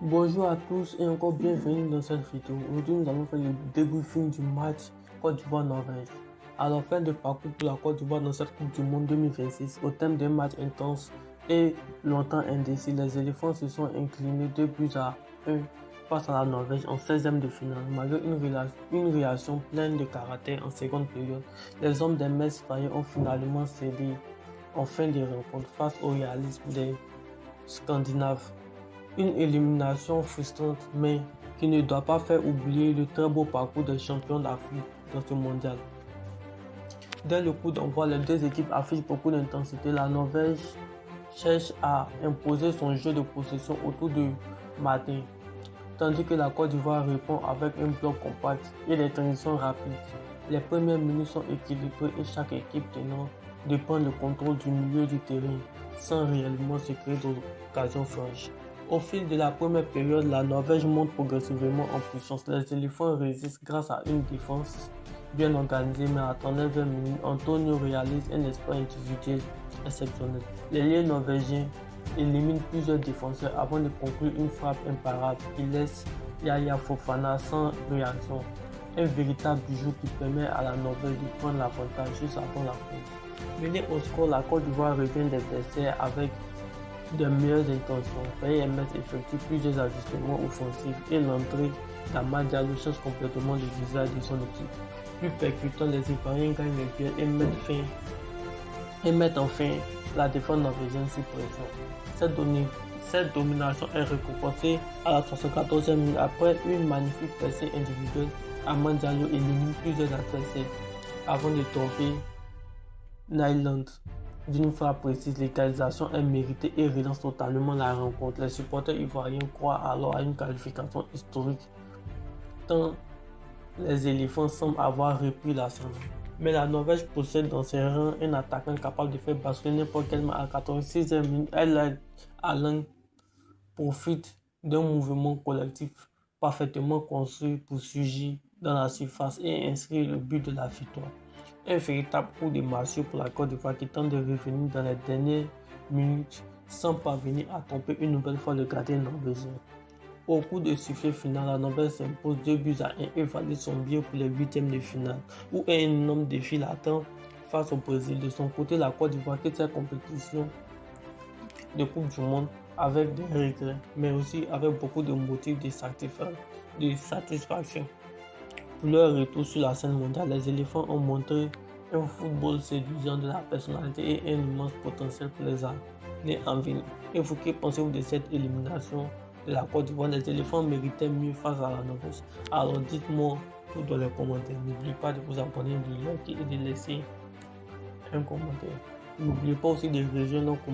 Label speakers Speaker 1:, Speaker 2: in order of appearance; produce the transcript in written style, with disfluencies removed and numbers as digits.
Speaker 1: Bonjour à tous et encore bienvenue dans cette vidéo. Aujourd'hui, nous allons faire le débriefing du match Côte d'Ivoire-Norvège. Alors, fin de parcours pour la Côte d'Ivoire dans cette Coupe du Monde 2026, au thème d'un match intense et longtemps indécis, les éléphants se sont inclinés 2-1 face à la Norvège en 16e de finale. Malgré une réaction pleine de caractère en seconde période, les hommes des Mets ont finalement cédé en fin de rencontre face au réalisme des Scandinaves. Une élimination frustrante, mais qui ne doit pas faire oublier le très beau parcours des champions d'Afrique dans ce mondial. Dès le coup d'envoi, les deux équipes affichent beaucoup d'intensité. La Norvège cherche à imposer son jeu de possession autour de Martin, tandis que la Côte d'Ivoire répond avec un bloc compact et des transitions rapides. Les premières minutes sont équilibrées et chaque équipe tenant de prendre le contrôle du milieu du terrain sans réellement se créer d'occasion franche. Au fil de la première période, la Norvège monte progressivement en puissance. Les éléphants résistent grâce à une défense bien organisée, mais à 39e minute, Antonio réalise un exploit individuel exceptionnel. Les liens norvégiens éliminent plusieurs défenseurs avant de conclure une frappe imparable qui laisse Yaya Fofana sans réaction. Un véritable bijou qui permet à la Norvège de prendre l'avantage juste avant la pause. Menée au score, la Côte d'Ivoire revient des essais avec de meilleures intentions. PMS effectue plusieurs ajustements offensifs et l'entrée d'Amad Diallo change complètement le visage de son équipe. Plus percutant, les Ivoiriens gagnent le duel et mettent enfin la défense norvégienne sous pression. Cette domination est récompensée à la 74e minute après une magnifique percée individuelle. Amad Diallo élimine plusieurs adversaires avant de tomber Nyland d'une frappe précise. L'égalisation est méritée et relance totalement la rencontre. Les supporters ivoiriens croient alors à une qualification historique tant les éléphants semblent avoir repris l'ascendant. Mais la Norvège possède dans ses rangs un attaquant capable de faire basculer n'importe quel match. À 86e minute, Alain profite d'un mouvement collectif parfaitement construit pour surgir dans la surface et inscrire le but de la victoire. Un véritable coup de marché pour la Côte d'Ivoire qui tente de revenir dans les dernières minutes sans parvenir à tromper une nouvelle fois le gardien norvégien. Au coup de sifflet final, la Norvège s'impose 2-1 et valide son billet pour les huitièmes de finale, où un énorme défi l'attend face au Brésil. De son côté, la Côte d'Ivoire quitte cette compétition de Coupe du Monde avec des regrets, mais aussi avec beaucoup de motifs de satisfaction. Pour leur retour sur la scène mondiale, les éléphants ont montré un football séduisant, de la personnalité et un immense potentiel pour les années en venir. Et vous, que pensez-vous de cette élimination de la Côte d'Ivoire? Les éléphants méritaient mieux face à la Norvège. Alors dites-moi tout dans les commentaires. N'oubliez pas de vous abonner, de liker et de laisser un commentaire. N'oubliez pas aussi de rejoindre nos communautés.